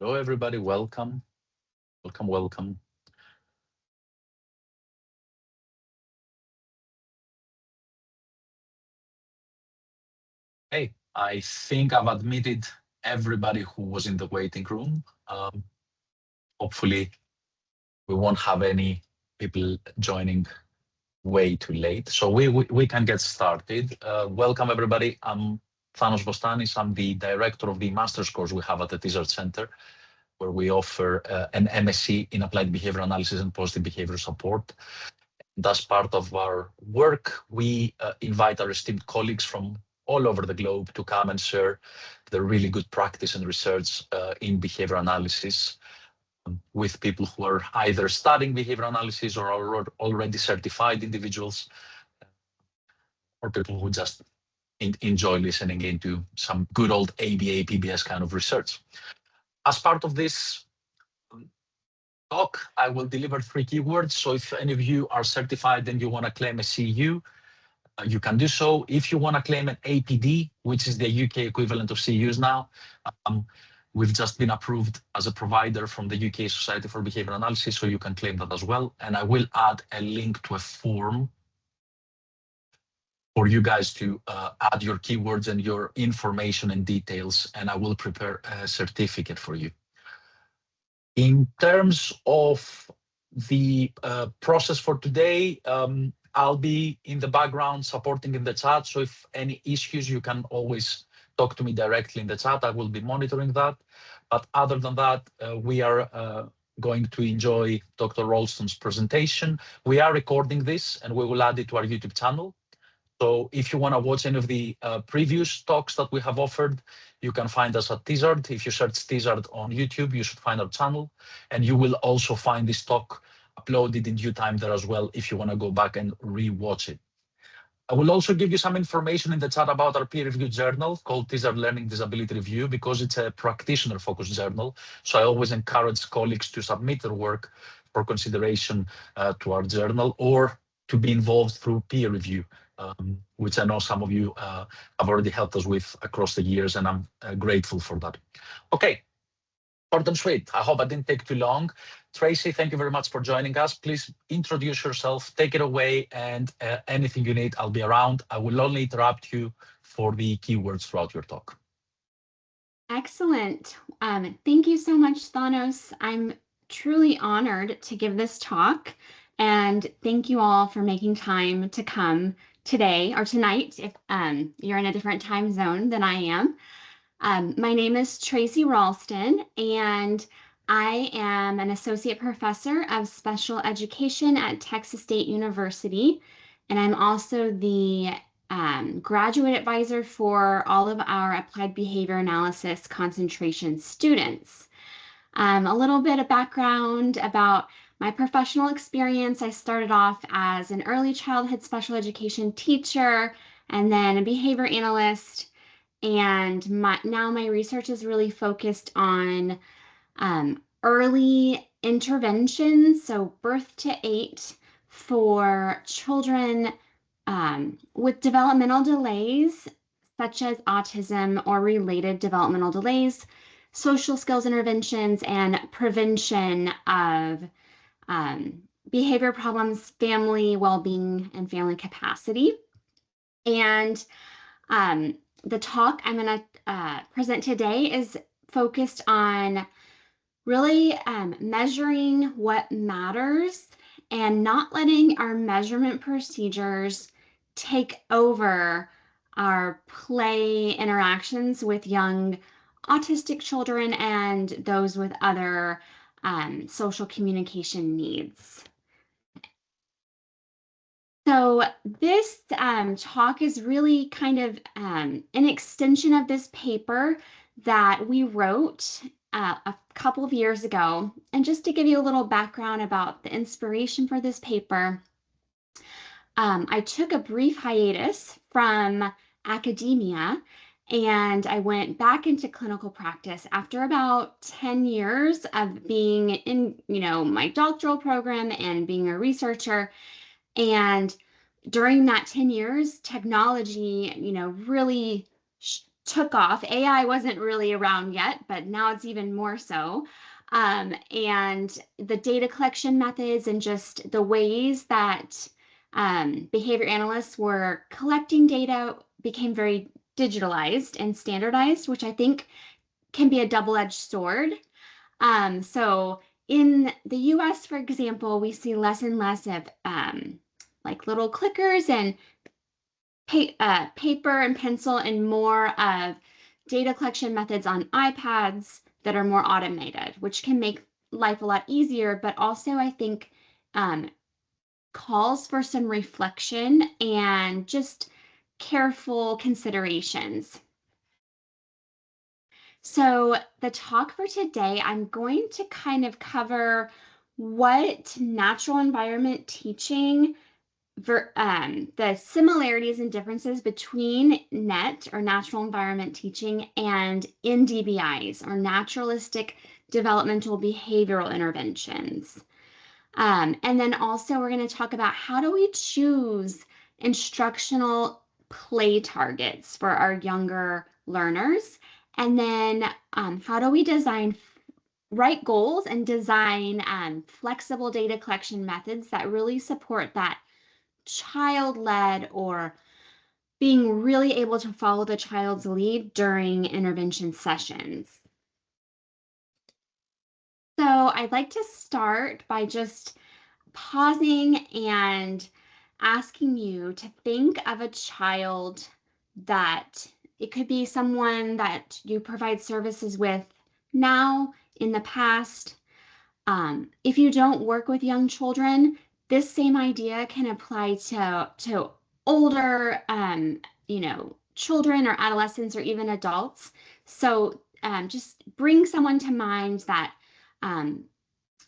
Hello, everybody. Welcome. Welcome. Hey, I think I've admitted everybody who was in the waiting room. Hopefully, we won't have any people joining way too late. So we can get started. Welcome, everybody. I'm Thanos Bostanis. I'm the director of the master's course we have at the Tizard Center, where we offer an MSc in Applied Behavior Analysis and Positive Behavior Support. As part of our work, we invite our esteemed colleagues from all over the globe to come and share the really good practice and research in behavior analysis with people who are either studying behavior analysis or are already certified individuals, or people who just enjoy listening into some good old ABA, PBS kind of research. As part of this talk, I will deliver 3 keywords. So if any of you are certified and you want to claim a CU, you can do so. If you want to claim an APD, which is the UK equivalent of CUs now, we've just been approved as a provider from the UK Society for Behaviour Analysis, so you can claim that as well. And I will add a link to a form for you guys to add your keywords and your information and details, and I will prepare a certificate for you. In terms of the process for today, I'll be in the background supporting in the chat. So if any issues, you can always talk to me directly in the chat. I will be monitoring that. But other than that, we are going to enjoy Dr. Raulston's presentation. We are recording this and we will add it to our YouTube channel. So if you want to watch any of the previous talks that we have offered, you can find us at Tizard. If you search Tizard on YouTube, you should find our channel. And you will also find this talk uploaded in due time there as well if you want to go back and re-watch it. I will also give you some information in the chat about our peer-reviewed journal called Tizard Learning Disability Review, because it's a practitioner-focused journal. So I always encourage colleagues to submit their work for consideration to our journal or to be involved through peer review, which I know some of you have already helped us with across the years, and I'm grateful for that. Okay, short and sweet. I hope I didn't take too long. Tracy, thank you very much for joining us. Please introduce yourself, take it away, and anything you need, I'll be around. I will only interrupt you for the keywords throughout your talk. Excellent. Thank you so much, Thanos. I'm truly honored to give this talk. And thank you all for making time to come today or tonight if you're in a different time zone than I am. My name is Tracy Raulston, and I am an associate professor of special education at Texas State University. And I'm also the graduate advisor for all of our applied behavior analysis concentration students. A little bit of background about my professional experience. I started off as an early childhood special education teacher and then a behavior analyst. And now my research is really focused on early interventions, so birth to 8, for children with developmental delays, such as autism or related developmental delays, social skills interventions, and prevention of behavior problems, family well-being, and family capacity. And the talk I'm going to present today is focused on really measuring what matters and not letting our measurement procedures take over our play interactions with young autistic children and those with other social communication needs. So this talk is really kind of an extension of this paper that we wrote a couple of years ago. And just to give you a little background about the inspiration for this paper, I took a brief hiatus from academia and I went back into clinical practice after about 10 years of being in, my doctoral program and being a researcher. And during that 10 years, technology, really took off. AI wasn't really around yet, but now it's even more so. And the data collection methods and just the ways that behavior analysts were collecting data became very digitalized and standardized, which I think can be a double-edged sword. So in the US, for example, we see less and less of like little clickers and paper and pencil, and more of data collection methods on iPads that are more automated, which can make life a lot easier, but also I think calls for some reflection and just careful considerations. So the talk for today, I'm going to kind of cover what natural environment teaching, the similarities and differences between NET or natural environment teaching and NDBIs or naturalistic developmental behavioral interventions. And then also we're going to talk about how do we choose instructional play targets for our younger learners, and then how do we write goals and design flexible data collection methods that really support that child-led or being really able to follow the child's lead during intervention sessions. So I'd like to start by just pausing and asking you to think of a child that it could be someone that you provide services with now, in the past. If you don't work with young children, this same idea can apply to older, children or adolescents or even adults. So just bring someone to mind that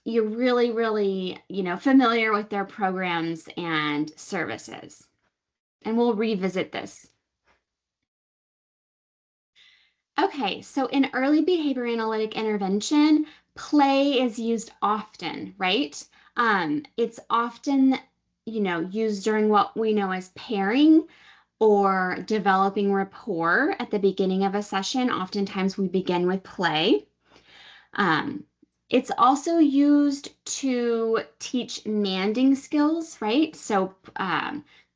you're really, really, familiar with their programs and services. And we'll revisit this. Okay, so in early behavior analytic intervention, play is used often, right? It's often, used during what we know as pairing or developing rapport at the beginning of a session. Oftentimes we begin with play. It's also used to teach manding skills, right? So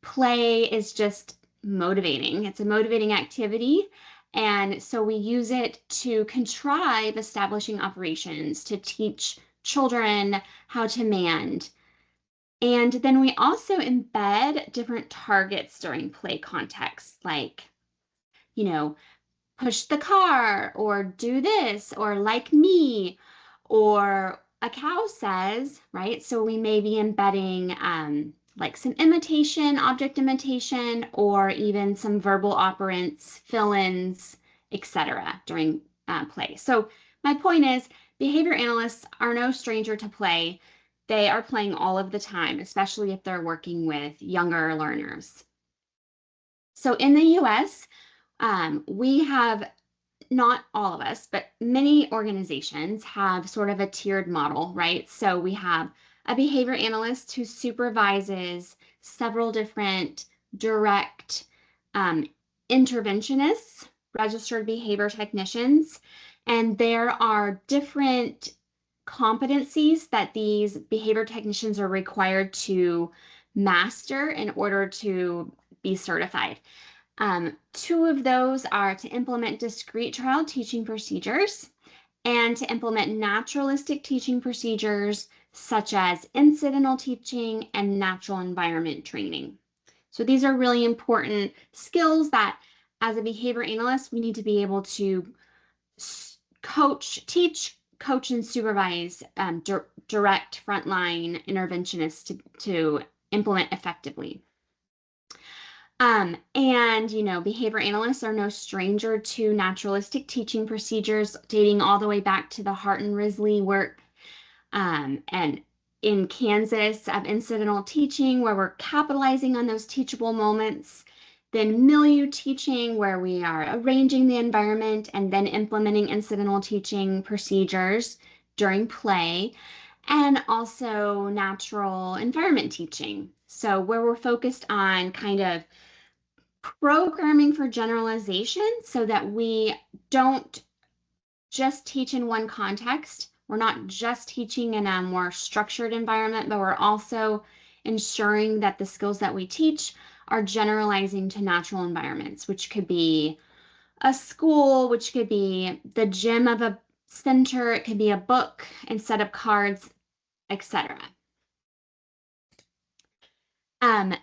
play is just motivating. It's a motivating activity. And so we use it to contrive establishing operations, to teach children how to mand. And then we also embed different targets during play contexts, like, push the car, or do this, or like me, or a cow says, right? So we may be embedding like some imitation, object imitation, or even some verbal operants, fill-ins, etc. during play. So my point is, behavior analysts are no stranger to play. They are playing all of the time, especially if they're working with younger learners. So in the US, we have, not all of us, but many organizations have sort of a tiered model, right? So we have a behavior analyst who supervises several different direct interventionists, registered behavior technicians, and there are different competencies that these behavior technicians are required to master in order to be certified. Two of those are to implement discrete child teaching procedures and to implement naturalistic teaching procedures such as incidental teaching and natural environment training. So these are really important skills that as a behavior analyst, we need to be able to teach, coach, and supervise direct frontline interventionists to implement effectively. And, behavior analysts are no stranger to naturalistic teaching procedures dating all the way back to the Hart and Risley work. And in Kansas of incidental teaching, where we're capitalizing on those teachable moments. Then milieu teaching, where we are arranging the environment and then implementing incidental teaching procedures during play. And also natural environment teaching. So where we're focused on kind of programming for generalization so that we don't just teach in one context. We're not just teaching in a more structured environment, but we're also ensuring that the skills that we teach are generalizing to natural environments, which could be a school, which could be the gym of a center, it could be a book instead of cards, etc.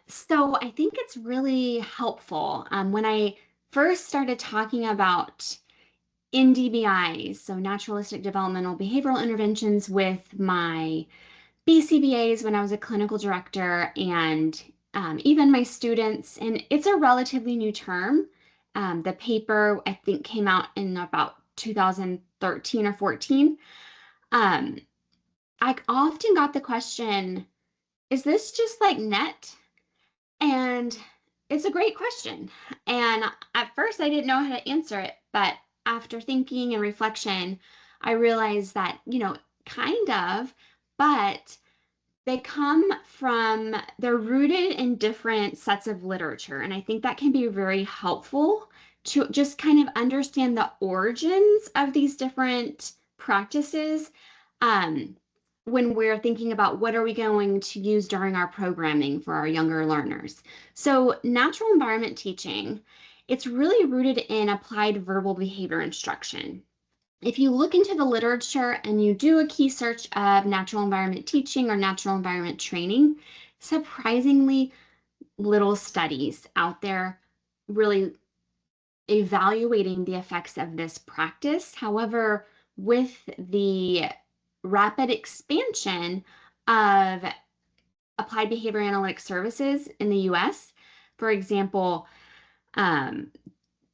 So I think it's really helpful. When I first started talking about NDBIs, so naturalistic developmental behavioral interventions, with my BCBAs when I was a clinical director, and even my students, and it's a relatively new term. The paper, I think, came out in about 2013 or 14. I often got the question, is this just like NET? And it's a great question. And at first I didn't know how to answer it, but after thinking and reflection, I realized that, kind of, but they're rooted in different sets of literature. And I think that can be very helpful to just kind of understand the origins of these different practices when we're thinking about what are we going to use during our programming for our younger learners. So natural environment teaching, it's really rooted in applied verbal behavior instruction. If you look into the literature and you do a key search of natural environment teaching or natural environment training, surprisingly little studies out there really evaluating the effects of this practice. However, with the rapid expansion of applied behavior analytics services in the US, for example,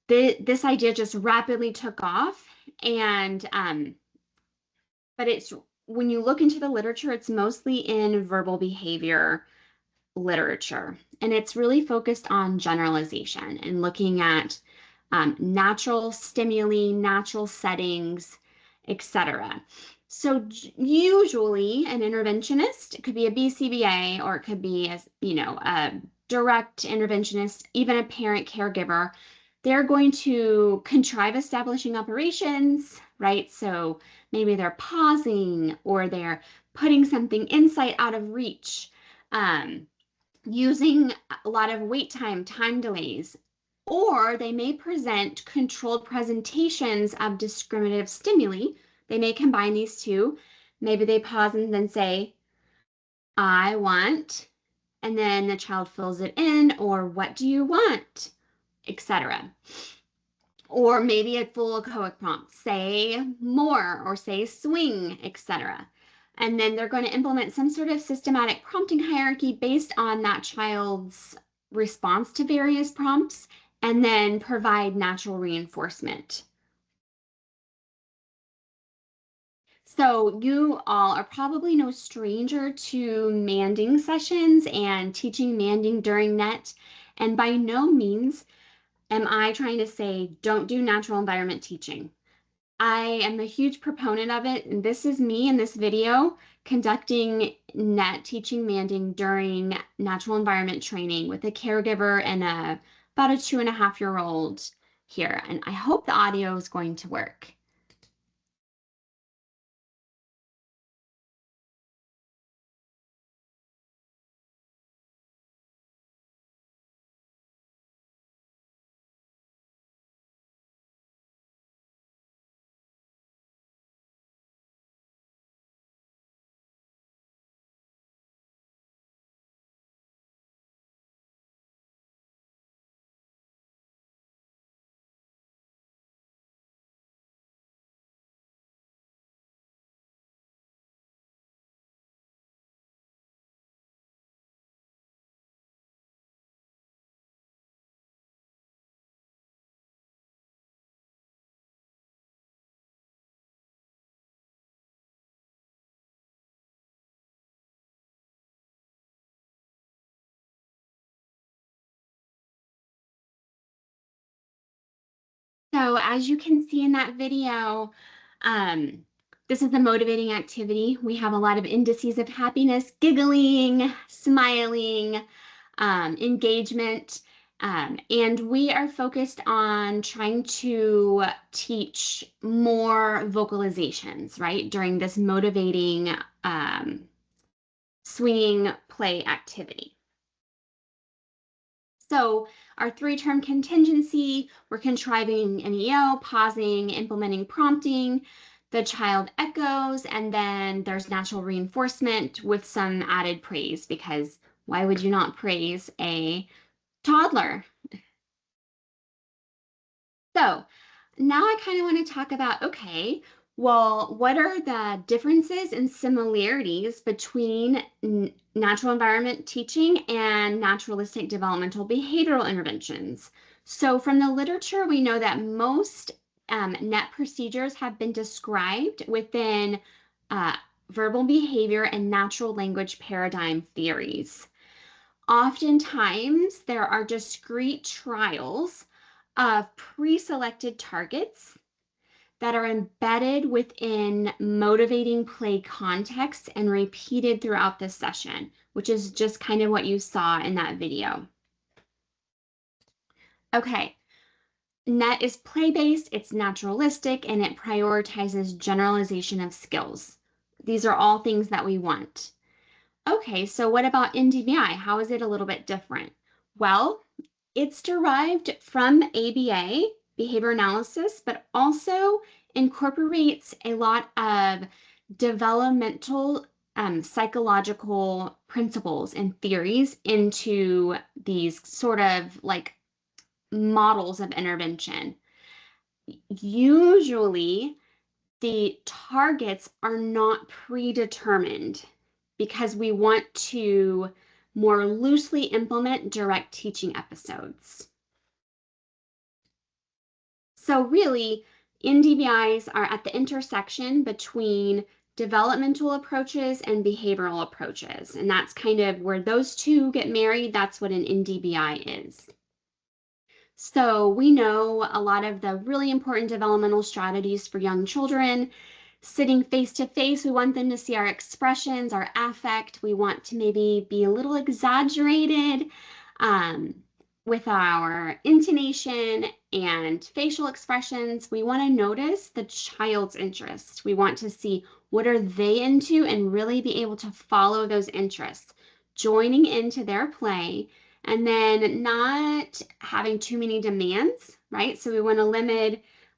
this idea just rapidly took off. And but it's, when you look into the literature, it's mostly in verbal behavior literature, and it's really focused on generalization and looking at natural stimuli, natural settings, etc. So usually an interventionist, it could be a BCBA, or it could be a direct interventionist, even a parent caregiver. They're going to contrive establishing operations, right? So maybe they're pausing, or they're putting something in sight out of reach, using a lot of wait time, time delays, or they may present controlled presentations of discriminative stimuli. They may combine these two. Maybe they pause and then say, I want, and then the child fills it in, or what do you want, etc. Or maybe a full echoic prompt, say more, or say swing, etc. And then they're going to implement some sort of systematic prompting hierarchy based on that child's response to various prompts, and then provide natural reinforcement. So you all are probably no stranger to manding sessions and teaching manding during NET, and by no means am I trying to say don't do natural environment teaching. I am a huge proponent of it, and this is me in this video conducting NET teaching manding during natural environment training with a caregiver and about a 2.5-year-old here, and I hope the audio is going to work. So as you can see in that video, this is a motivating activity. We have a lot of indices of happiness, giggling, smiling, engagement, And we are focused on trying to teach more vocalizations, right, during this motivating swinging play activity. So our 3-term contingency, we're contriving an EO, pausing, implementing prompting, the child echoes, and then there's natural reinforcement with some added praise, because why would you not praise a toddler? So now I kind of want to talk about, okay, well, what are the differences and similarities between natural environment teaching and naturalistic developmental behavioral interventions? So from the literature, we know that most NET procedures have been described within verbal behavior and natural language paradigm theories. Oftentimes, there are discrete trials of pre-selected targets that are embedded within motivating play contexts and repeated throughout the session, which is just kind of what you saw in that video. Okay, NET is play-based, it's naturalistic, and it prioritizes generalization of skills. These are all things that we want. Okay, so what about NDBI? How is it a little bit different? Well, it's derived from ABA, behavior analysis, but also incorporates a lot of developmental psychological principles and theories into these sort of like models of intervention. Usually, the targets are not predetermined because we want to more loosely implement direct teaching episodes. So really, NDBIs are at the intersection between developmental approaches and behavioral approaches. And that's kind of where those two get married. That's what an NDBI is. So we know a lot of the really important developmental strategies for young children. Sitting face to face, we want them to see our expressions, our affect. We want to maybe be a little exaggerated with our intonation and facial expressions. We want to notice the child's interest. We want to see what are they into and really be able to follow those interests, joining into their play, and then not having too many demands, right? So we want to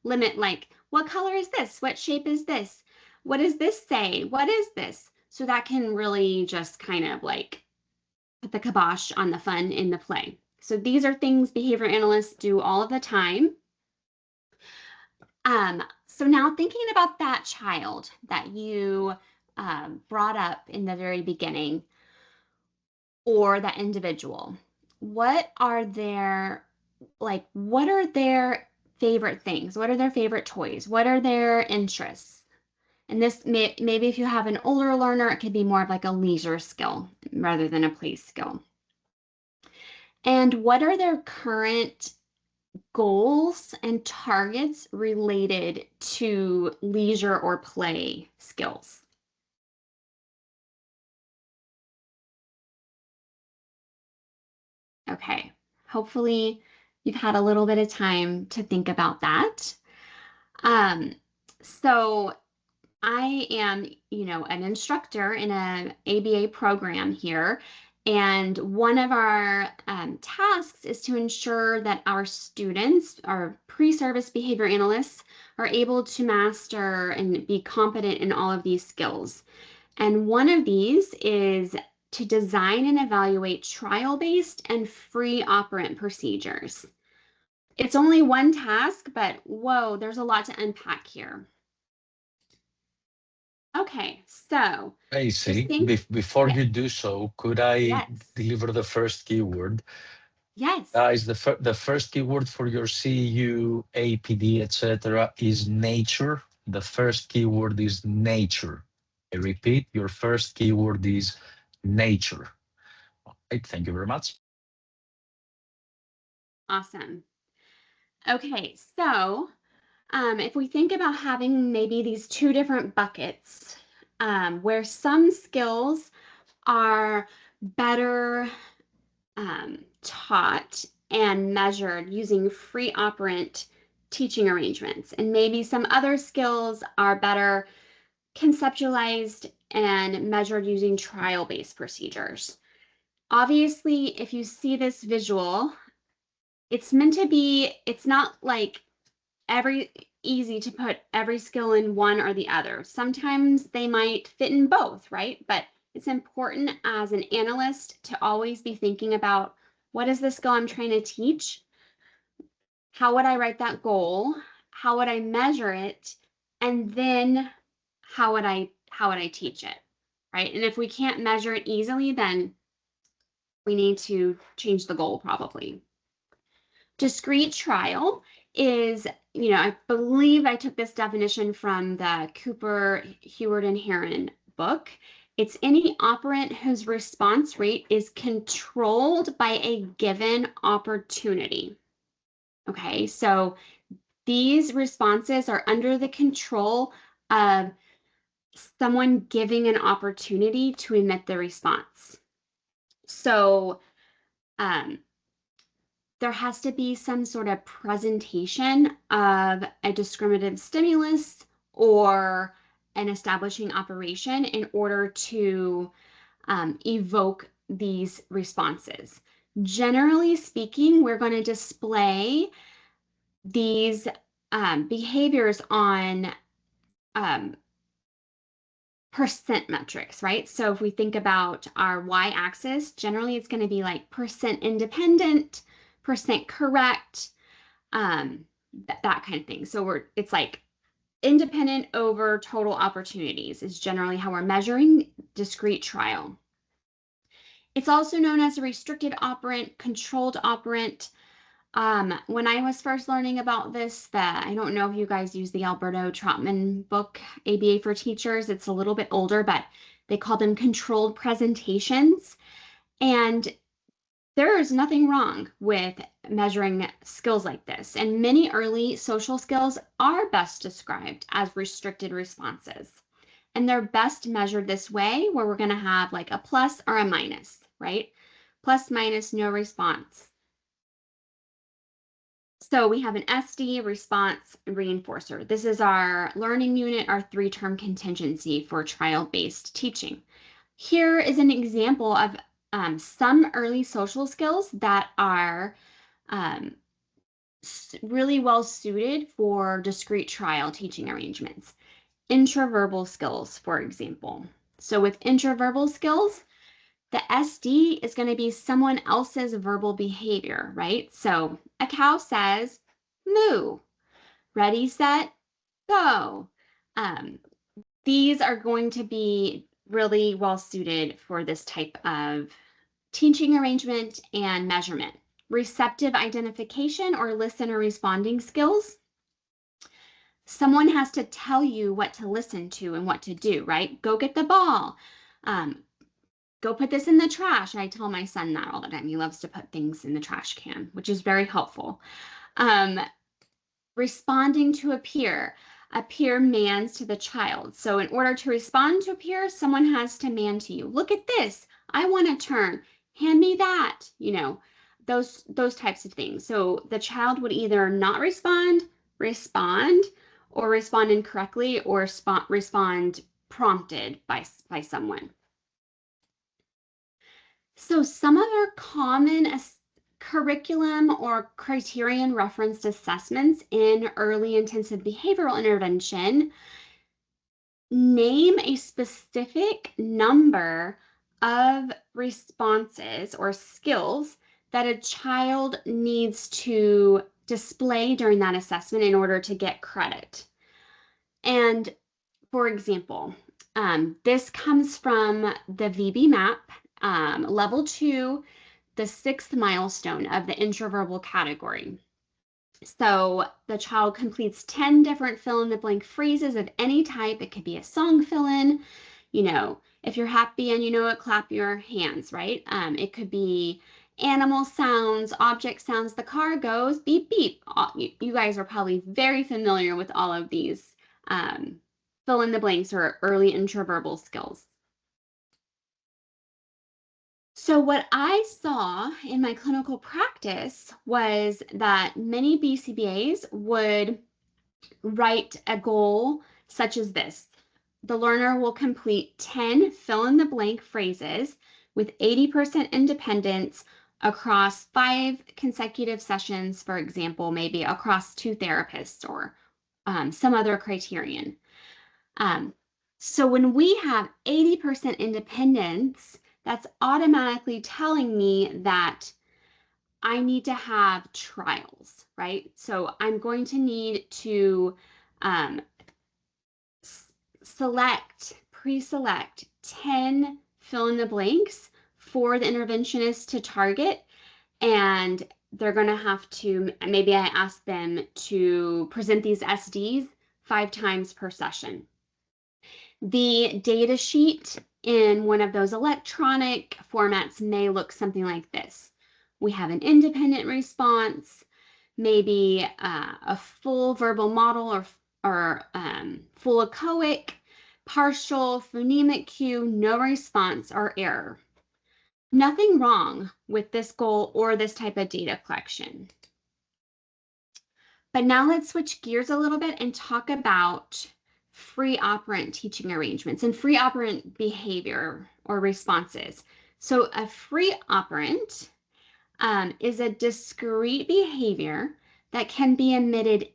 limit like, what color is this? What shape is this? What does this say? What is this? So that can really just kind of like put the kibosh on the fun in the play. So these are things behavior analysts do all of the time. So now thinking about that child that you brought up in the very beginning, or that individual, what are their favorite things? What are their favorite toys? What are their interests? And this maybe if you have an older learner, it could be more of like a leisure skill rather than a play skill. And what are their current goals and targets related to leisure or play skills? Okay, hopefully you've had a little bit of time to think about that. So I am, an instructor in an ABA program here, and one of our tasks is to ensure that our students, our pre-service behavior analysts, are able to master and be competent in all of these skills. And one of these is to design and evaluate trial-based and free operant procedures. It's only one task, but whoa, there's a lot to unpack here. Okay, so Tracy, before you do so, could I deliver the first keyword? Yes. Guys, the first keyword for your CEU, APD, etc. is nature. The first keyword is nature. I repeat, your first keyword is nature. Okay, thank you very much. Awesome. Okay, so if we think about having maybe these two different buckets, where some skills are better taught and measured using free operant teaching arrangements. And maybe some other skills are better conceptualized and measured using trial-based procedures. Obviously, if you see this visual, it's meant to be, it's not like easy to put every skill in one or the other. Sometimes they might fit in both, right? But it's important as an analyst to always be thinking about, what is the skill I'm trying to teach? How would I write that goal? How would I measure it? And then how would I teach it, right? And if we can't measure it easily, then we need to change the goal probably. Discrete trial is, I believe I took this definition from the Cooper, Heward, and Heron book. It's any operant whose response rate is controlled by a given opportunity. Okay, so these responses are under the control of someone giving an opportunity to emit the response. So there has to be some sort of presentation of a discriminative stimulus or an establishing operation in order to evoke these responses. Generally speaking, we're going to display these behaviors on percent metrics, right? So if we think about our y-axis, generally it's going to be like percent independent, percent correct, that kind of thing. So it's like independent over total opportunities is generally how we're measuring discrete trial. It's also known as a restricted operant, controlled operant. When I was first learning about this, I don't know if you guys use the Alberto Trotman book, ABA for Teachers. It's a little bit older, but they call them controlled presentations. And there is nothing wrong with measuring skills like this. And many early social skills are best described as restricted responses. And they're best measured this way, where we're going to have like a plus or a minus, right? Plus, minus, no response. So we have an SD, response, reinforcer. This is our learning unit, our 3-term contingency for trial-based teaching. Here is an example of some early social skills that are really well suited for discrete trial teaching arrangements. Intraverbal skills, for example. So with intraverbal skills, the SD is going to be someone else's verbal behavior, right? So a cow says, moo. Ready, set, go. These are going to be really well suited for this type of teaching arrangement and measurement. Receptive identification or listen or responding skills. Someone has to tell you what to listen to and what to do, right? Go get the ball. Go put this in the trash. I tell my son that all the time. He loves to put things in the trash can, which is very helpful. Responding to a peer. A peer mans to the child. So in order to respond to a peer, someone has to man to you. Look at this. I want to turn. Hand me that. Those types of things. So the child would either not respond, or respond incorrectly, or respond prompted by someone. So some of our common curriculum or criterion referenced assessments in early intensive behavioral intervention name a specific number of responses or skills that a child needs to display during that assessment in order to get credit. And for example, this comes from the VB map, level 2, the 6th milestone of the intraverbal category. So the child completes 10 different fill-in-the-blank phrases of any type. It could be a song fill-in, if you're happy and you know it, clap your hands, right? It could be animal sounds, object sounds, the car goes, beep, beep. You guys are probably very familiar with all of these fill-in-the-blanks or early intraverbal skills. So what I saw in my clinical practice was that many BCBAs would write a goal such as this. The learner will complete 10 fill-in-the-blank phrases with 80% independence across 5 consecutive sessions, for example, maybe across 2 therapists or some other criterion. So when we have 80% independence, that's automatically telling me that I need to have trials, right? So I'm going to need to pre-select 10 fill in the blanks for the interventionist to target. And they're going to have to, maybe I ask them to present these SDs 5 times per session. The data sheet in one of those electronic formats may look something like this. We have an independent response, maybe a full verbal model or full echoic, partial phonemic cue, no response or error. Nothing wrong with this goal or this type of data collection. But now let's switch gears a little bit and talk about free operant teaching arrangements and free operant behavior or responses. So a free operant is a discrete behavior that can be emitted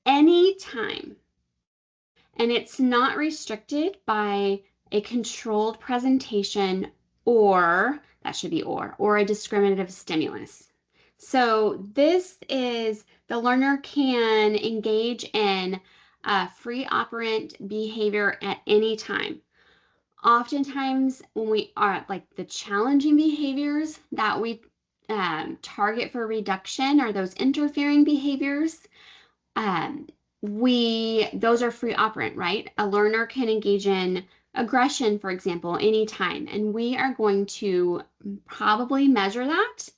anytime, and it's not restricted by a controlled presentation or, that should be or a discriminative stimulus. So this is, the learner can engage in free operant behavior at any time. Oftentimes when we are like the challenging behaviors that we target for reduction are those interfering behaviors. Those are free operant, right? A learner can engage in aggression, for example, anytime, and we are going to probably measure that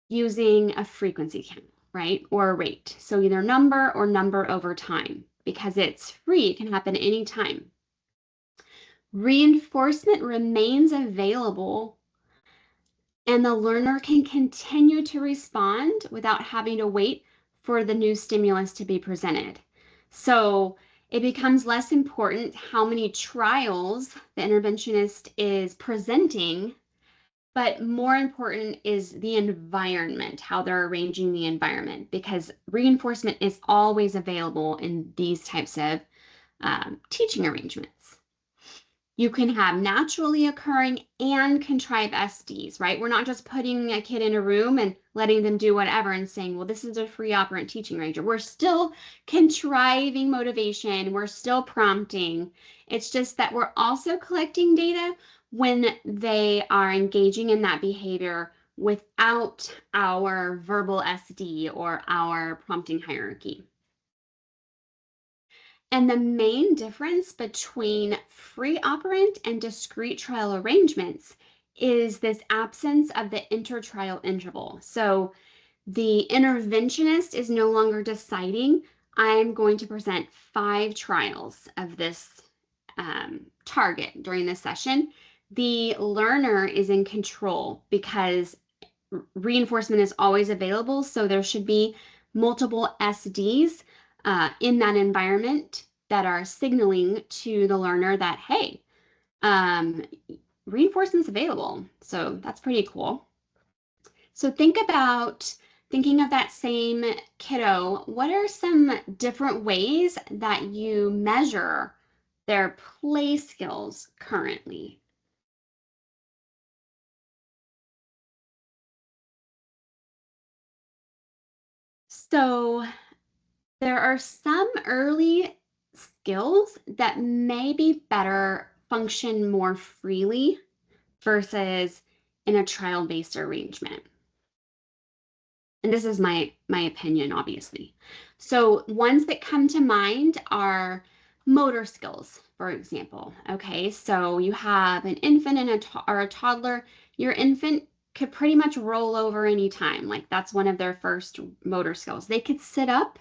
using a frequency count, right? Or a rate. So either number or number over time, because it's free, it can happen anytime. Reinforcement remains available and the learner can continue to respond without having to wait for the new stimulus to be presented. So it becomes less important how many trials the interventionist is presenting, but more important is the environment, how they're arranging the environment, because reinforcement is always available in these types of teaching arrangements. You can have naturally occurring and contrived SDs, right? We're not just putting a kid in a room and letting them do whatever and saying, well, this is a free operant teaching arrangement. We're still contriving motivation. We're still prompting. It's just that we're also collecting data when they are engaging in that behavior without our verbal SD or our prompting hierarchy. And the main difference between free operant and discrete trial arrangements is this absence of the intertrial interval. So the interventionist is no longer deciding, I'm going to present 5 trials of this target during this session. The learner is in control because reinforcement is always available. So there should be multiple SDs in that environment that are signaling to the learner that, hey, reinforcement's available. So that's pretty cool. So thinking of that same kiddo, what are some different ways that you measure their play skills currently? So there are some early skills that maybe better function more freely versus in a trial-based arrangement. And this is my opinion, obviously. So ones that come to mind are motor skills, for example. Okay, so you have an infant and a toddler. Your infant could pretty much roll over anytime. Like that's one of their first motor skills. They could sit up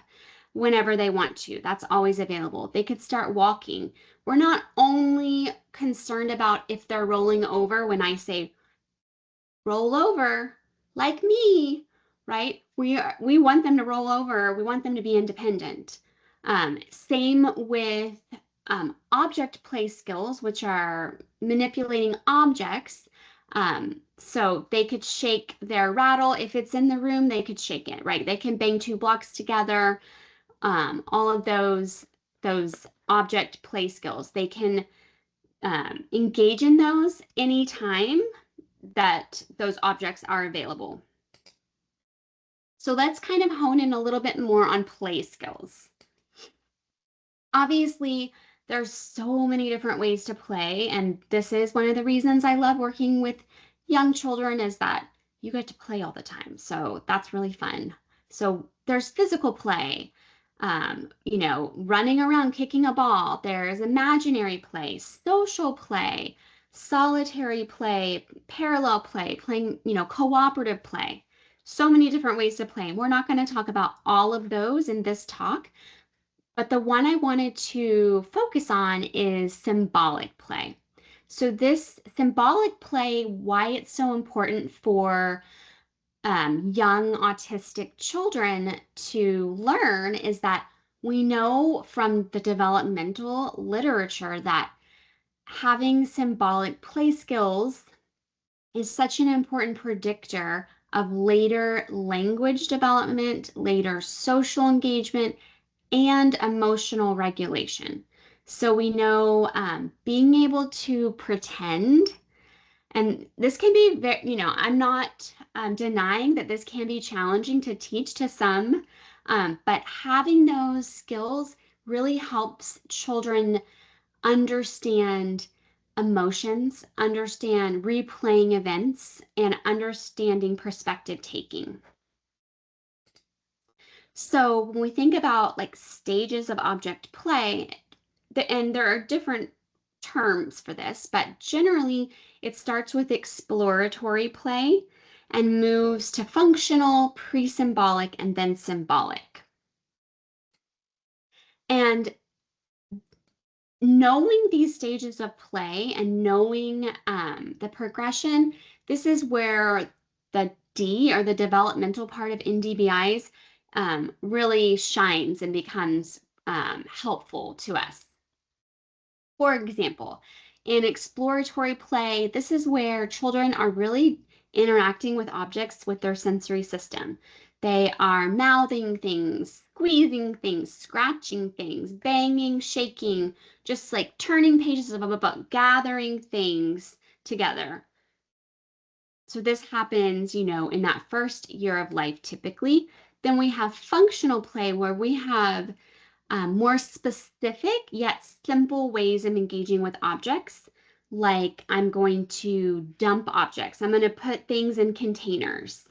whenever they want to. That's always available. They could start walking. We're not only concerned about if they're rolling over when I say roll over like me, right? We want them to roll over. We want them to be independent. Same with object play skills, which are manipulating objects. So they could shake their rattle. If it's in the room, they could shake it, right? They can bang two blocks together. All of those object play skills. They can engage in those anytime that those objects are available. So let's kind of hone in a little bit more on play skills. Obviously, there's so many different ways to play, and this is one of the reasons I love working with young children, is that you get to play all the time. So that's really fun. So there's physical play, you know, running around, kicking a ball. There's imaginary play, social play, solitary play, parallel play, playing, you know, cooperative play. So many different ways to play. We're not going to talk about all of those in this talk, but the one I wanted to focus on is symbolic play. So this symbolic play, why it's so important for young autistic children to learn, is that we know from the developmental literature that having symbolic play skills is such an important predictor of later language development, later social engagement, and emotional regulation. So we know being able to pretend, and this can be very, you know, I'm not denying that this can be challenging to teach to some, but having those skills really helps children understand emotions, understand replaying events, and understanding perspective taking. So when we think about like stages of object play, and there are different terms for this, but generally it starts with exploratory play and moves to functional, pre-symbolic, and then symbolic. And knowing these stages of play and knowing the progression, this is where the D, or the developmental part of NDBIs, really shines and becomes helpful to us. For example, in exploratory play, this is where children are really interacting with objects with their sensory system. They are mouthing things, squeezing things, scratching things, banging, shaking, just like turning pages of a book, gathering things together. So this happens, you know, in that first year of life typically. Then we have functional play, where we have more specific yet simple ways of engaging with objects. Like I'm going to dump objects. I'm going to put things in containers.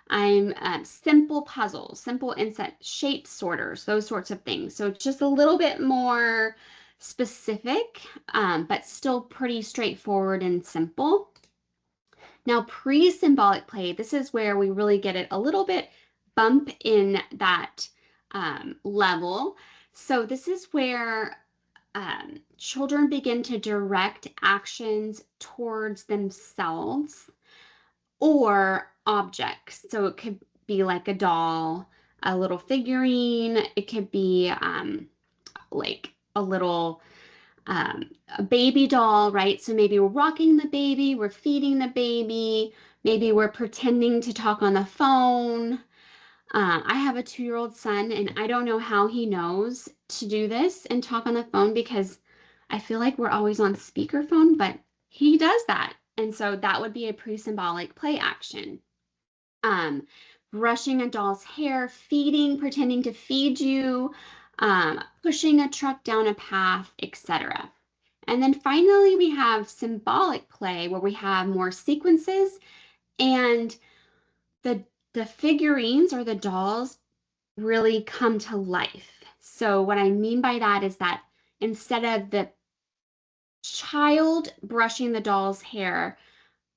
I'm simple puzzles, simple inset shape sorters, those sorts of things. So just a little bit more specific, but still pretty straightforward and simple. Now, pre-symbolic play, this is where we really get it a little bit bump in that level. So this is where children begin to direct actions towards themselves or objects. So it could be like a doll, a little figurine. It could be like a little a baby doll, right? So maybe we're rocking the baby, we're feeding the baby, maybe we're pretending to talk on the phone. I have a 2-year-old son, and I don't know how he knows to do this and talk on the phone, because I feel like we're always on speakerphone, but he does that. And so that would be a pre-symbolic play action. Brushing a doll's hair, feeding, pretending to feed you, pushing a truck down a path, etc. And then finally, we have symbolic play, where we have more sequences, and the figurines, or the dolls, really come to life. So what I mean by that is that instead of the child brushing the doll's hair,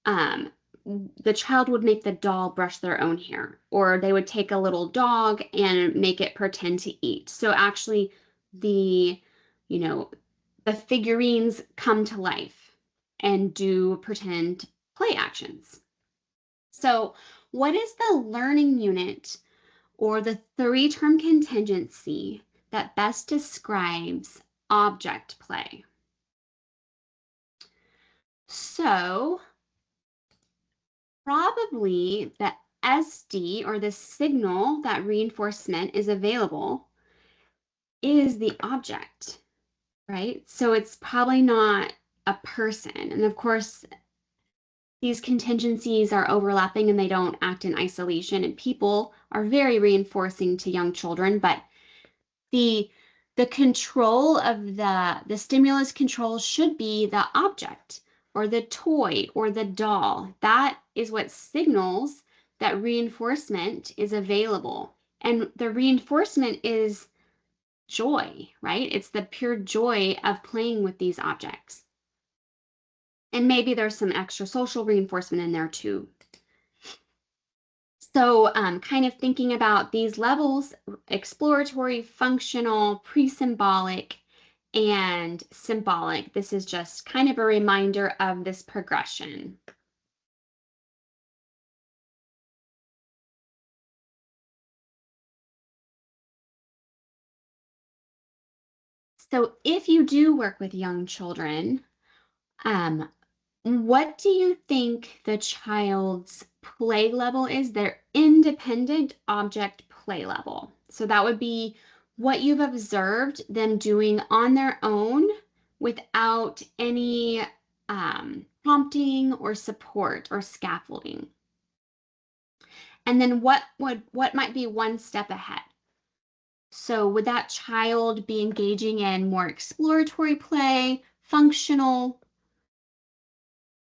the child would make the doll brush their own hair, or they would take a little dog and make it pretend to eat. So actually the figurines come to life and do pretend play actions. So what is the learning unit or the three-term contingency that best describes object play? So probably the SD, or the signal that reinforcement is available, is the object, right? So it's probably not a person. And of course, these contingencies are overlapping and they don't act in isolation, and people are very reinforcing to young children, but the control of the stimulus control should be the object or the toy or the doll. That is what signals that reinforcement is available. And the reinforcement is joy, right? It's the pure joy of playing with these objects. And maybe there's some extra social reinforcement in there too. So kind of thinking about these levels: exploratory, functional, pre-symbolic, and symbolic. This is just kind of a reminder of this progression. So if you do work with young children, what do you think the child's play level is, their independent object play level? So that would be what you've observed them doing on their own without any prompting or support or scaffolding. And then what might be one step ahead? So would that child be engaging in more exploratory play, functional,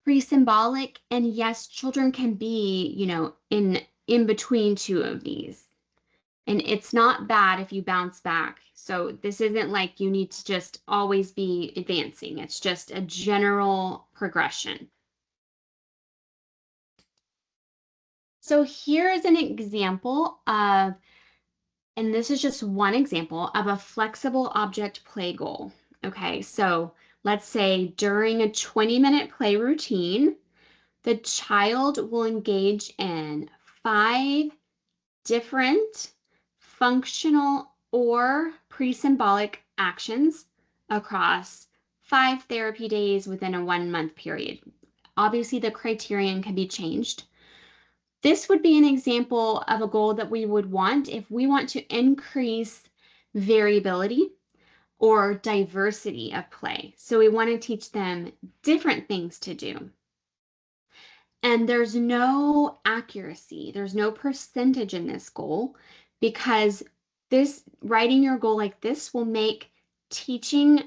pre-symbolic? And yes, children can be, in between two of these. And it's not bad if you bounce back. So this isn't like you need to just always be advancing. It's just a general progression. So here is an example of, and this is just one example of a flexible object play goal. Okay, so let's say during a 20-minute play routine, the child will engage in 5 different functional or pre-symbolic actions across 5 therapy days within a 1-month period. Obviously, the criterion can be changed. This would be an example of a goal that we would want if we want to increase variability or diversity of play. So we want to teach them different things to do. And there's no accuracy, there's no percentage in this goal, because writing your goal like this will make teaching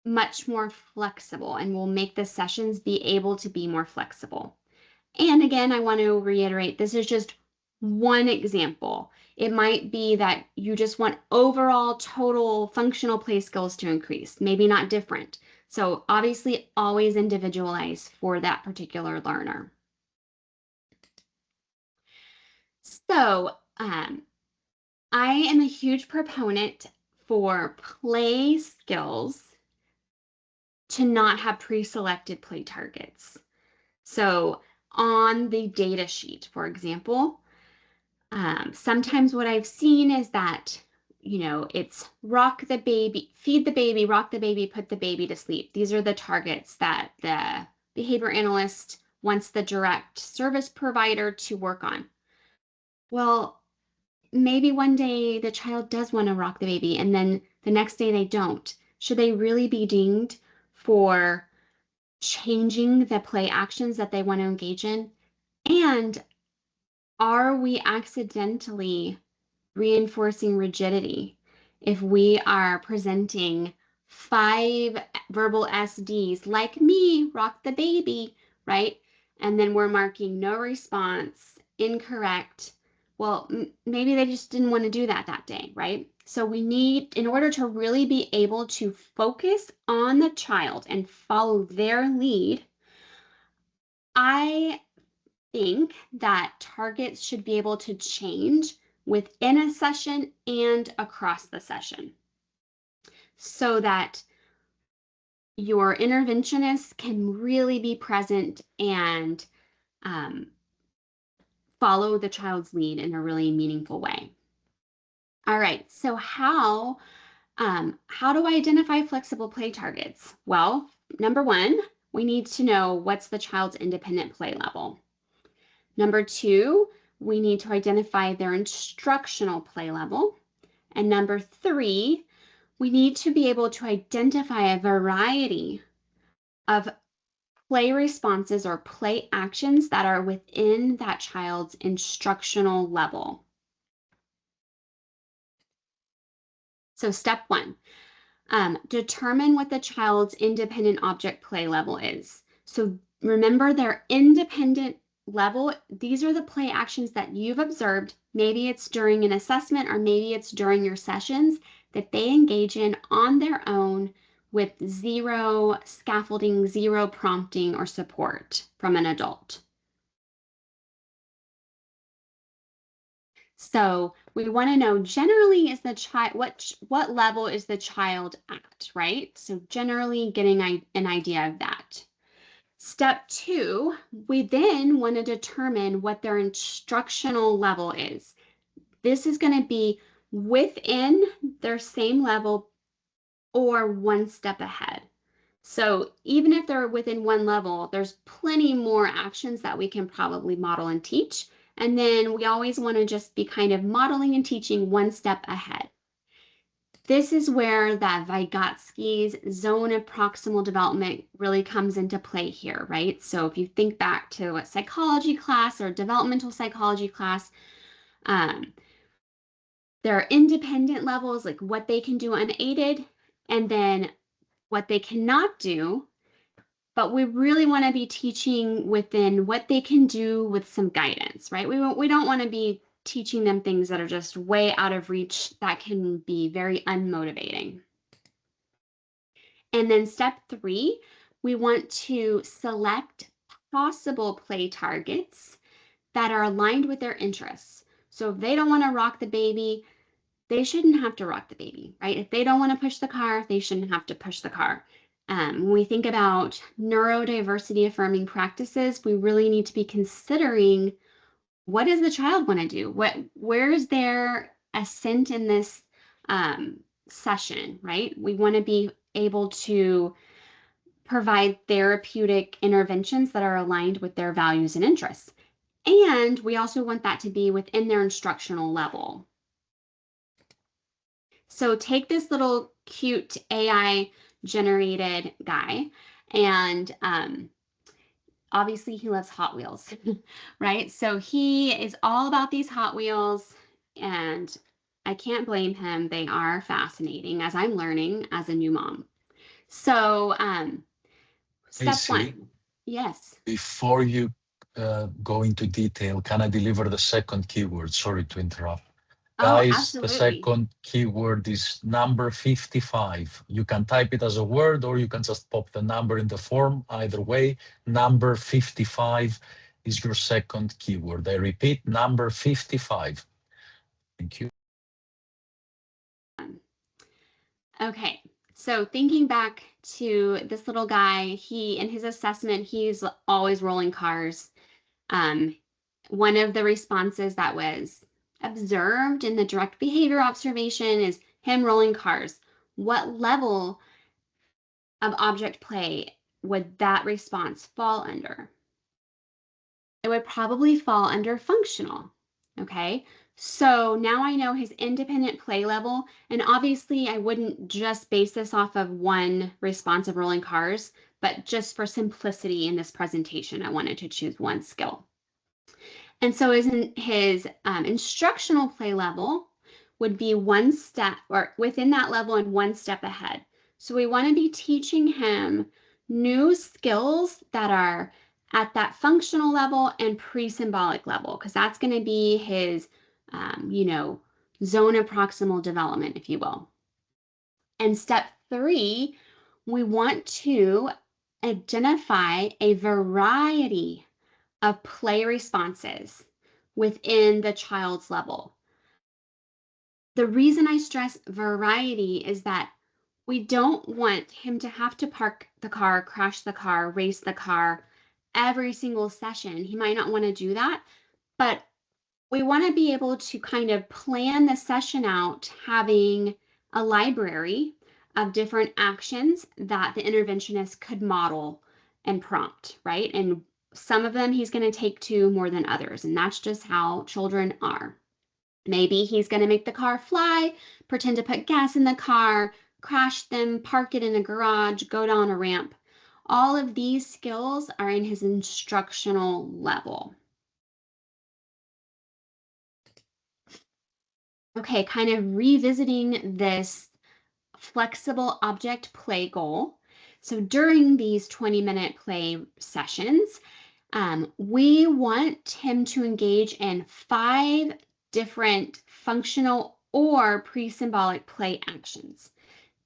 much more flexible and will make the sessions be able to be more flexible. And again, I want to reiterate, this is just one example. It might be that you just want overall total functional play skills to increase, maybe not different. So obviously always individualize for that particular learner. So I am a huge proponent for play skills to not have pre-selected play targets. So on the data sheet, for example, sometimes what I've seen is that, it's rock the baby, feed the baby, rock the baby, put the baby to sleep. These are the targets that the behavior analyst wants the direct service provider to work on. Well, maybe one day the child does want to rock the baby and then the next day they don't. Should they really be dinged for changing the play actions that they want to engage in? And are we accidentally reinforcing rigidity if we are presenting 5 verbal SDs like me, rock the baby, right? And then we're marking no response, incorrect. Well, maybe they just didn't want to do that day, right? So we need, in order to really be able to focus on the child and follow their lead, I think that targets should be able to change within a session and across the session so that your interventionists can really be present and follow the child's lead in a really meaningful way. All right, so how do I identify flexible play targets? Well, number one, we need to know what's the child's independent play level. Number two, we need to identify their instructional play level. And number three, we need to be able to identify a variety of play responses or play actions that are within that child's instructional level. So step one, determine what the child's independent object play level is. So remember their independent level. These are the play actions that you've observed. Maybe it's during an assessment or maybe it's during your sessions that they engage in on their own with zero scaffolding, zero prompting or support from an adult. So we want to know generally is the child, what level is the child at, right? So generally getting an idea of that. Step two, we then want to determine what their instructional level is. This is going to be within their same level or one step ahead. So even if they're within one level, there's plenty more actions that we can probably model and teach. And then we always want to just be kind of modeling and teaching one step ahead. This is where that Vygotsky's zone of proximal development really comes into play here, right? So if you think back to a psychology class or developmental psychology class, there are independent levels, like what they can do unaided, and then what they cannot do. But we really want to be teaching within what they can do with some guidance, right? We don't want to be teaching them things that are just way out of reach that can be very unmotivating. And then step three, we want to select possible play targets that are aligned with their interests. So if they don't want to rock the baby, they shouldn't have to rock the baby, right? If they don't want to push the car, they shouldn't have to push the car. When we think about neurodiversity affirming practices, we really need to be considering what does the child want to do? Where is their assent in this session, right? We want to be able to provide therapeutic interventions that are aligned with their values and interests. And we also want that to be within their instructional level. So take this little cute AI generated guy, and obviously he loves Hot Wheels, right? So he is all about these Hot Wheels, and I can't blame him. They are fascinating, as I'm learning as a new mom. So step one. Yes. Before you go into detail, can I deliver the second keyword? Sorry to interrupt. Guys, absolutely. The second keyword is number 55. You can type it as a word or you can just pop the number in the form. Either way, number 55 is your second keyword. I repeat, number 55. Thank you. Okay, so thinking back to this little guy, in his assessment, he's always rolling cars. One of the responses that was observed in the direct behavior observation is him rolling cars. What level of object play would that response fall under? It would probably fall under functional, okay? So now I know his independent play level, and obviously I wouldn't just base this off of one response of rolling cars, but just for simplicity in this presentation, I wanted to choose one skill. And so his instructional play level would be one step, or within that level and one step ahead. So we want to be teaching him new skills that are at that functional level and pre-symbolic level, because that's going to be his, zone of proximal development, if you will. And step three, we want to identify a variety of play responses within the child's level. The reason I stress variety is that we don't want him to have to park the car, crash the car, race the car every single session. He might not want to do that, but we want to be able to kind of plan the session out, having a library of different actions that the interventionist could model and prompt, right? And some of them he's going to take to more than others, and that's just how children are. Maybe he's going to make the car fly, pretend to put gas in the car, crash them, park it in a garage, go down a ramp. All of these skills are in his instructional level. Okay, kind of revisiting this flexible object play goal. So during these 20-minute play sessions, we want him to engage in 5 different functional or pre-symbolic play actions.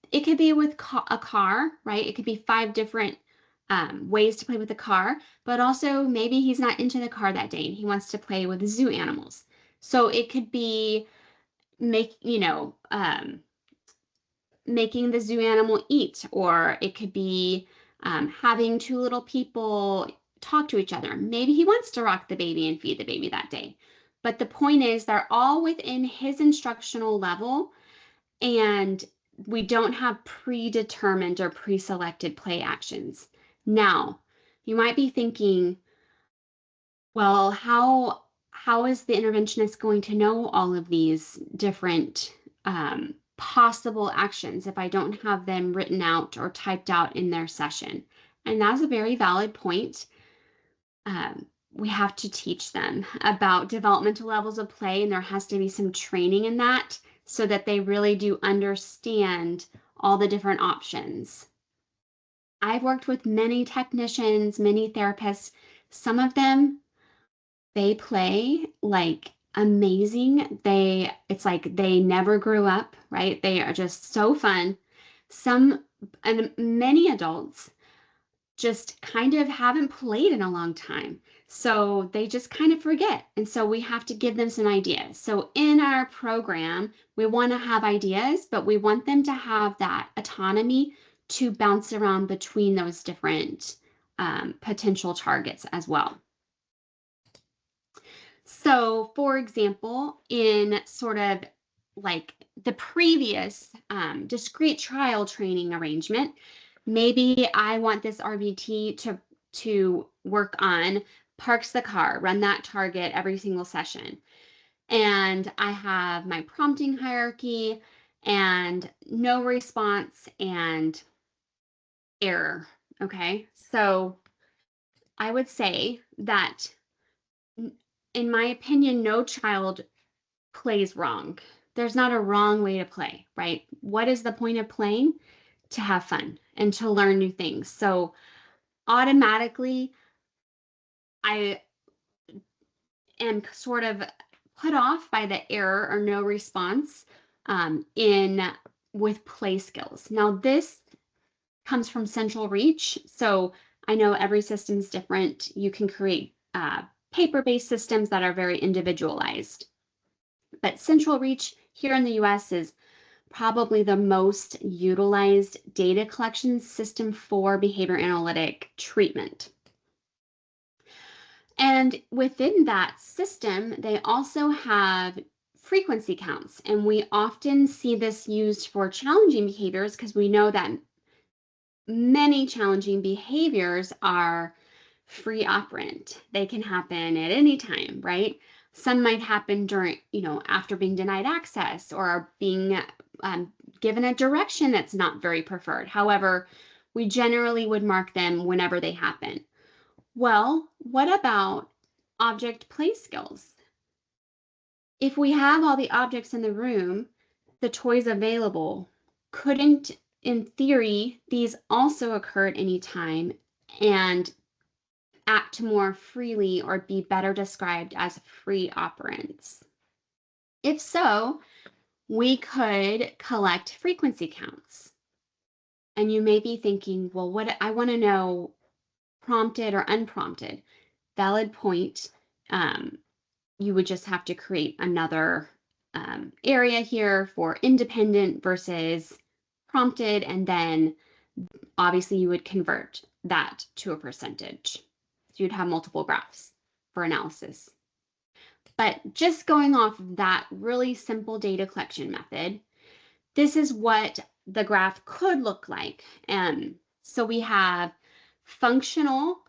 It could be with a car, right? It could be 5 different ways to play with the car, but also maybe he's not into the car that day and he wants to play with zoo animals. So it could be making the zoo animal eat, or it could be having 2 little people talk to each other. Maybe he wants to rock the baby and feed the baby that day. But the point is, they're all within his instructional level, and we don't have predetermined or pre-selected play actions. Now, you might be thinking, well, how is the interventionist going to know all of these different possible actions if I don't have them written out or typed out in their session? And that's a very valid point. We have to teach them about developmental levels of play, and there has to be some training in that so that they really do understand all the different options. I've worked with many technicians, many therapists. Some of them, they play like amazing. It's like they never grew up, right? They are just so fun. Some and many adults just kind of haven't played in a long time. So they just kind of forget. And so we have to give them some ideas. So in our program, we want to have ideas, but we want them to have that autonomy to bounce around between those different potential targets as well. So for example, in sort of like the previous discrete trial training arrangement, maybe I want this RBT to work on parks the car, run that target every single session. And I have my prompting hierarchy and no response and error. Okay, so I would say that, in my opinion, no child plays wrong. There's not a wrong way to play, right? What is the point of playing? To have fun and to learn new things. So automatically, I am sort of put off by the error or no response with play skills. Now this comes from Central Reach. So I know every system is different. You can create paper-based systems that are very individualized. But Central Reach here in the US is probably the most utilized data collection system for behavior analytic treatment. And within that system, they also have frequency counts. And we often see this used for challenging behaviors because we know that many challenging behaviors are free operant. They can happen at any time, right? Some might happen during, after being denied access or being given a direction that's not very preferred. However, we generally would mark them whenever they happen. Well, what about object play skills? If we have all the objects in the room, the toys available, couldn't, in theory, these also occur at any time and act more freely or be better described as free operants? If so, we could collect frequency counts. And you may be thinking, well, what I want to know, prompted or unprompted. Valid point. You would just have to create another area here for independent versus prompted, and then obviously you would convert that to a percentage. So you'd have multiple graphs for analysis. But just going off of that really simple data collection method, this is what the graph could look like. So we have functional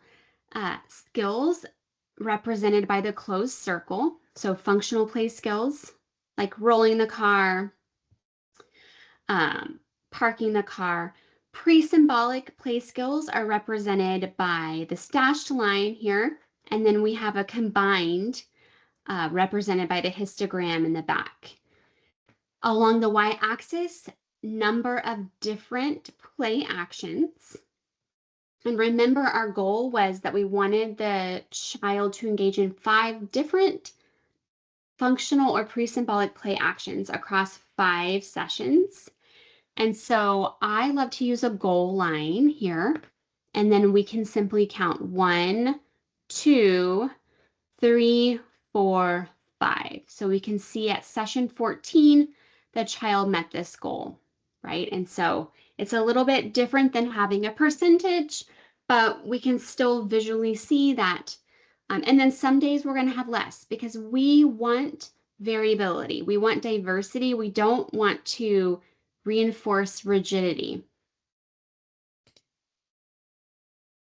skills represented by the closed circle. So functional play skills like rolling the car, parking the car. Pre-symbolic play skills are represented by the stashed line here, and then we have a combined represented by the histogram in the back. Along the y-axis, number of different play actions. And remember, our goal was that we wanted the child to engage in 5 different functional or pre-symbolic play actions across 5 sessions. And so I love to use a goal line here, and then we can simply count 1, 2, 3, 4, 5. So we can see at session 14, the child met this goal, right? And so it's a little bit different than having a percentage, but we can still visually see that. And then some days we're going to have less because we want variability. We want diversity. We don't want to reinforce rigidity.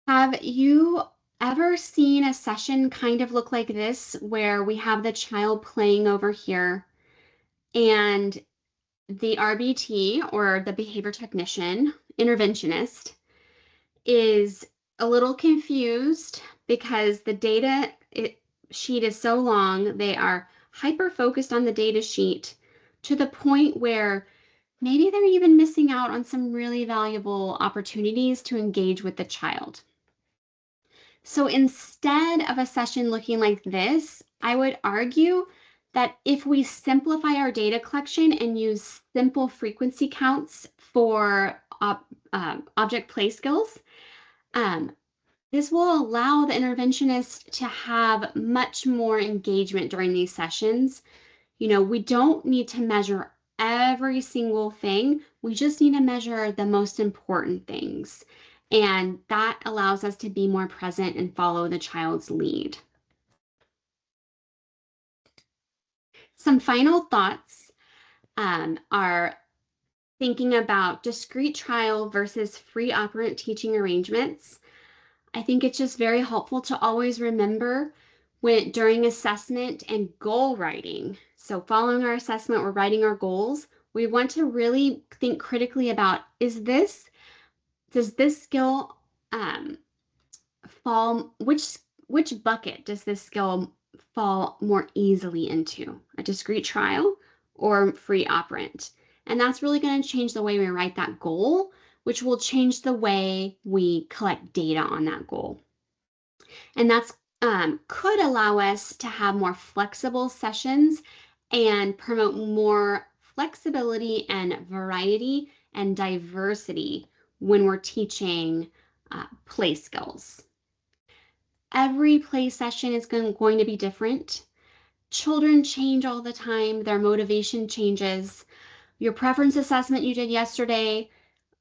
Have you ever seen a session kind of look like this, where we have the child playing over here and the RBT, or the behavior technician, interventionist, is a little confused because the data sheet is so long. They are hyper focused on the data sheet to the point where maybe they're even missing out on some really valuable opportunities to engage with the child. So instead of a session looking like this, I would argue that if we simplify our data collection and use simple frequency counts for object play skills, this will allow the interventionist to have much more engagement during these sessions. You know, we don't need to measure every single thing. We just need to measure the most important things. And that allows us to be more present and follow the child's lead. Some final thoughts are thinking about discrete trial versus free operant teaching arrangements. I think it's just very helpful to always remember during assessment and goal writing. So following our assessment, we're writing our goals. We want to really think critically about, does this skill fall, which bucket does this skill fall more easily into, a discrete trial or free operant? And that's really going to change the way we write that goal, which will change the way we collect data on that goal. And that's could allow us to have more flexible sessions and promote more flexibility and variety and diversity when we're teaching play skills. Every play session is going to be different. Children change all the time. Their motivation changes. Your preference assessment you did yesterday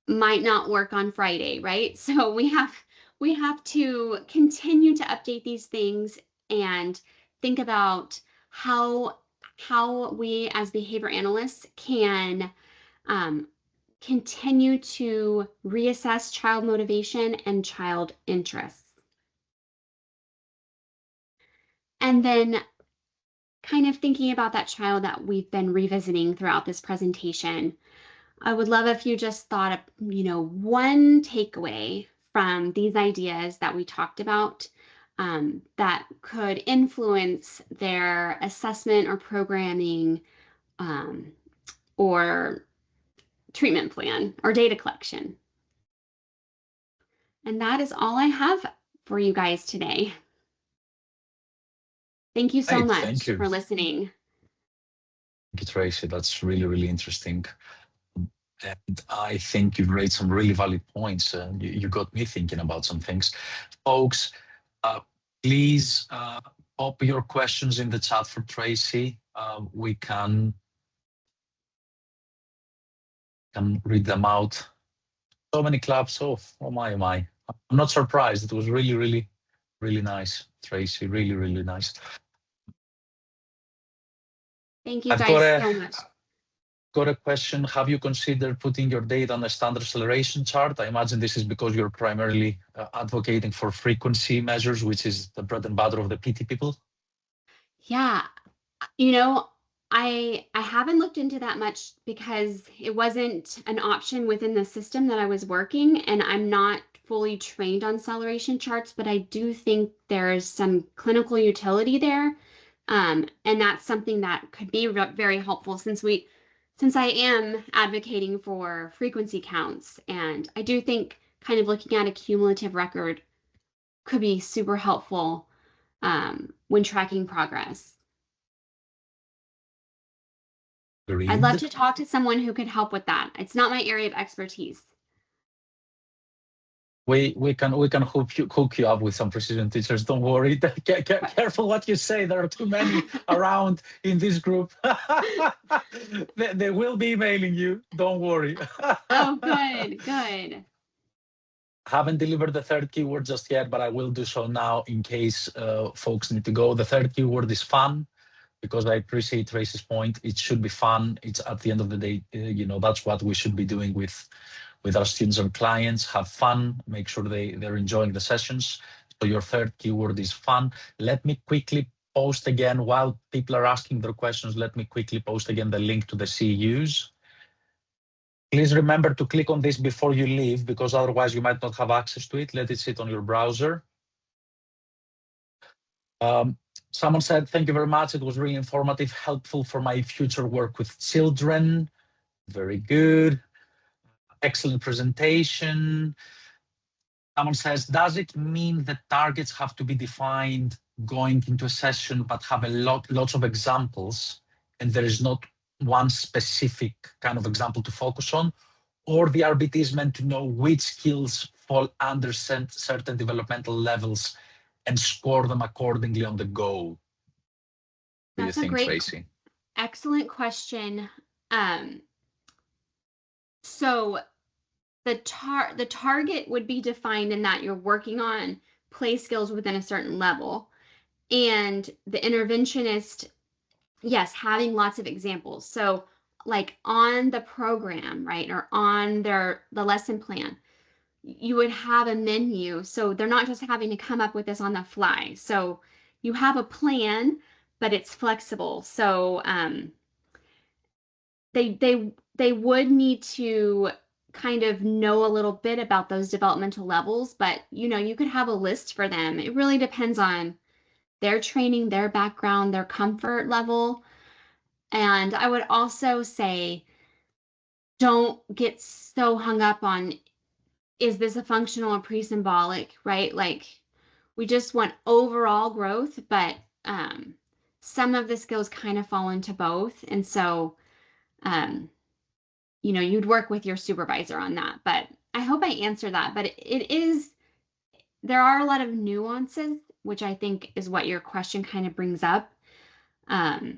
might not work on Friday, right? So we have to continue to update these things and think about how we as behavior analysts can continue to reassess child motivation and child interests. And then kind of thinking about that child that we've been revisiting throughout this presentation, I would love if you just thought of, one takeaway from these ideas that we talked about that could influence their assessment or programming or treatment plan or data collection. And that is all I have for you guys today. Thank you so much for listening. Thank you, Tracy. That's really, really interesting. And I think you've raised some really valid points. You got me thinking about some things. Folks, please pop your questions in the chat for Tracy. We can read them out. So many claps. Oh my. I'm not surprised. It was really, really, really nice, Tracy. Really, really nice. Thank you I've guys so much. got a question. Have you considered putting your data on a standard acceleration chart? I imagine this is because you're primarily advocating for frequency measures, which is the bread and butter of the PT people. Yeah, you know, I haven't looked into that much because it wasn't an option within the system that I was working, and I'm not fully trained on acceleration charts, but I do think there's some clinical utility there. And that's something that could be very helpful since I am advocating for frequency counts, and I do think kind of looking at a cumulative record could be super helpful when tracking progress. Agreed. I'd love to talk to someone who could help with that. It's not my area of expertise. We can hook you up with some precision teachers. Don't worry. Careful what you say. There are too many around in this group. They will be emailing you. Don't worry. Oh, good. Haven't delivered the third keyword just yet, but I will do so now in case folks need to go. The third keyword is fun, because I appreciate Tracy's point. It should be fun. It's at the end of the day, that's what we should be doing with our students and clients. Have fun, make sure they're enjoying the sessions. So your third keyword is fun. Let me quickly post again, while people are asking their questions, let me quickly post again the link to the CEUs. Please remember to click on this before you leave, because otherwise you might not have access to it. Let it sit on your browser. Someone said, thank you very much. It was really informative, helpful for my future work with children. Very good. Excellent presentation. Someone says, does it mean that targets have to be defined going into a session, but have lots of examples, and there is not one specific kind of example to focus on? Or the RBT is meant to know which skills fall under certain developmental levels and score them accordingly on the go? What do you think, Tracy? Excellent question. So the target would be defined in that you're working on play skills within a certain level, and the interventionist, yes, having lots of examples. So like on the program, right, or on the lesson plan, you would have a menu. So they're not just having to come up with this on the fly. So you have a plan, but it's flexible. So they would need to kind of know a little bit about those developmental levels, but you could have a list for them. It really depends on their training, their background, their comfort level. And I would also say, don't get so hung up on, is this a functional or pre-symbolic, right? Like, we just want overall growth, but some of the skills kind of fall into both. And so, you'd work with your supervisor on that. But I hope I answered that. But there are a lot of nuances, which I think is what your question kind of brings up. I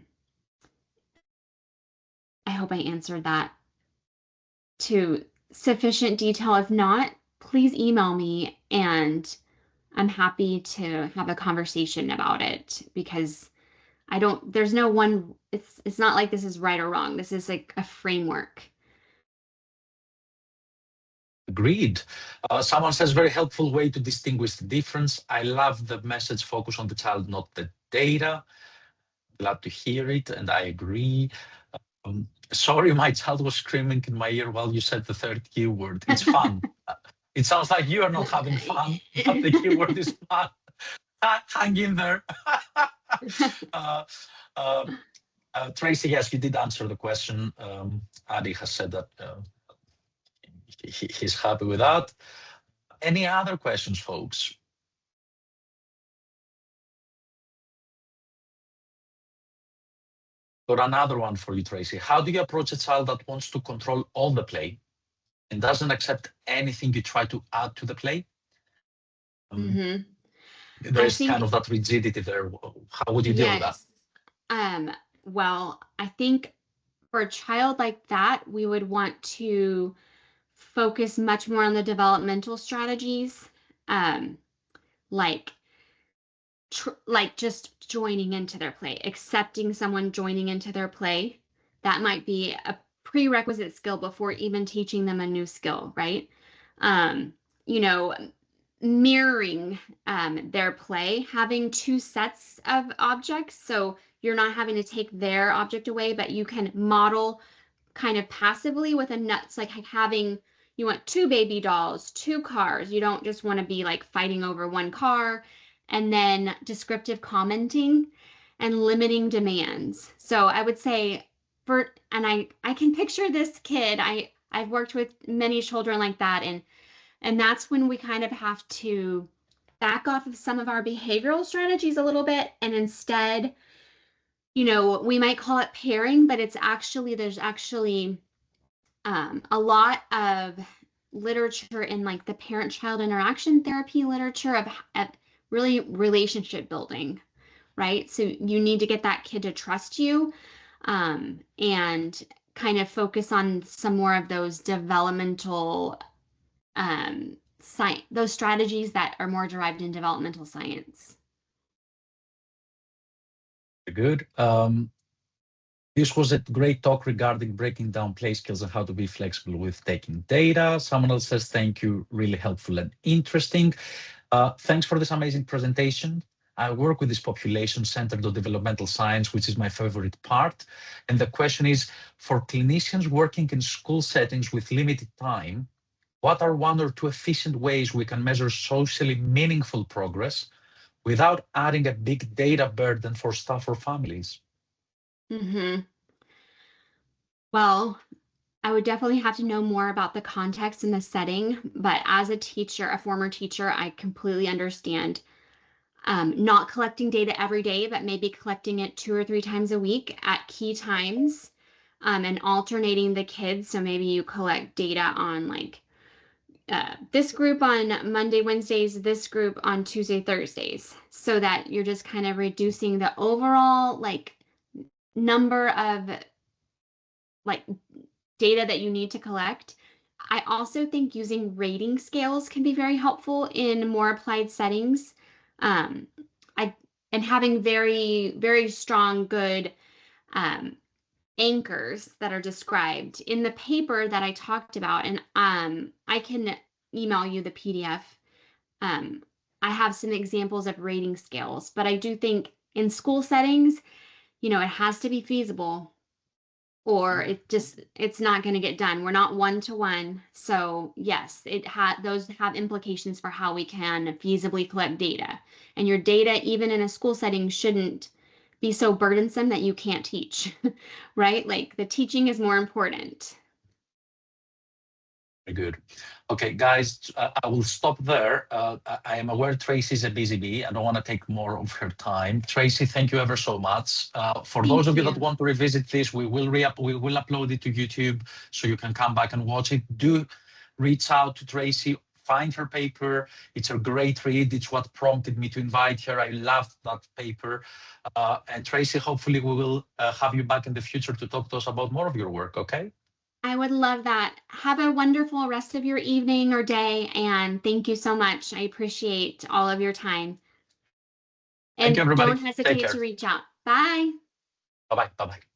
hope I answered that to sufficient detail. If not, please email me and I'm happy to have a conversation about it, because there's no one, it's not like this is right or wrong. This is like a framework. Agreed. Someone says, very helpful way to distinguish the difference. I love the message, focus on the child, not the data. Glad to hear it, and I agree. Sorry, my child was screaming in my ear while you said the third keyword. It's fun. It sounds like you are not having fun, but the keyword is fun. Hang in there. Tracy, yes, you did answer the question. Adi has said that he's happy with that. Any other questions, folks? Got another one for you, Tracy. How do you approach a child that wants to control all the play and doesn't accept anything you try to add to the play? There's kind of that rigidity there. How would you deal with that? Well, I think for a child like that, we would want to focus much more on the developmental strategies. Like like just joining into their play, accepting someone joining into their play. That might be a prerequisite skill before even teaching them a new skill, right? You know, mirroring their play, having two sets of objects. So you're not having to take their object away, but you can model kind of passively with a nuts, like having, you want two baby dolls, two cars. You don't just want to be like fighting over one car. And then descriptive commenting and limiting demands. So I would say and I can picture this kid. I've worked with many children like that, and that's when we kind of have to back off of some of our behavioral strategies a little bit, and instead, you know, we might call it pairing, but there's actually a lot of literature in like the parent-child interaction therapy literature of really relationship building, right? So you need to get that kid to trust you, and kind of focus on some more of those developmental those strategies that are more derived in developmental science. Good. This was a great talk regarding breaking down play skills and how to be flexible with taking data. Someone else says, thank you, really helpful and interesting. Thanks for this amazing presentation. I work with this population centered on developmental science, which is my favorite part. And the question is, for clinicians working in school settings with limited time, what are one or two efficient ways we can measure socially meaningful progress without adding a big data burden for staff or families? Well, I would definitely have to know more about the context and the setting, but as a teacher, a former teacher, I completely understand not collecting data every day, but maybe collecting it 2 or 3 times a week at key times, and alternating the kids. So maybe you collect data on like this group on Monday, Wednesdays, this group on Tuesday, Thursdays, so that you're just kind of reducing the overall like number of like data that you need to collect. I also think using rating scales can be very helpful in more applied settings. And having very, very strong, good anchors that are described in the paper that I talked about, and I can email you the PDF. I have some examples of rating scales, but I do think in school settings, you know, it has to be feasible, or it's not going to get done. We're not one-to-one. So yes, those have implications for how we can feasibly collect data. And your data, even in a school setting, shouldn't be so burdensome that you can't teach, right? Like the teaching is more important. Very good. Okay, guys, I will stop there. I am aware Tracy is a busy bee. I don't want to take more of her time. Tracy, thank you ever so much. For those of you that want to revisit this, we will upload it to YouTube so you can come back and watch it. Do reach out to Tracy, find her paper. It's a great read. It's what prompted me to invite her. I loved that paper. And Tracy, hopefully we will have you back in the future to talk to us about more of your work, okay? I would love that. Have a wonderful rest of your evening or day, and thank you so much. I appreciate all of your time. And thank you, everybody. Don't hesitate to reach out. Bye. Bye-bye. Bye-bye.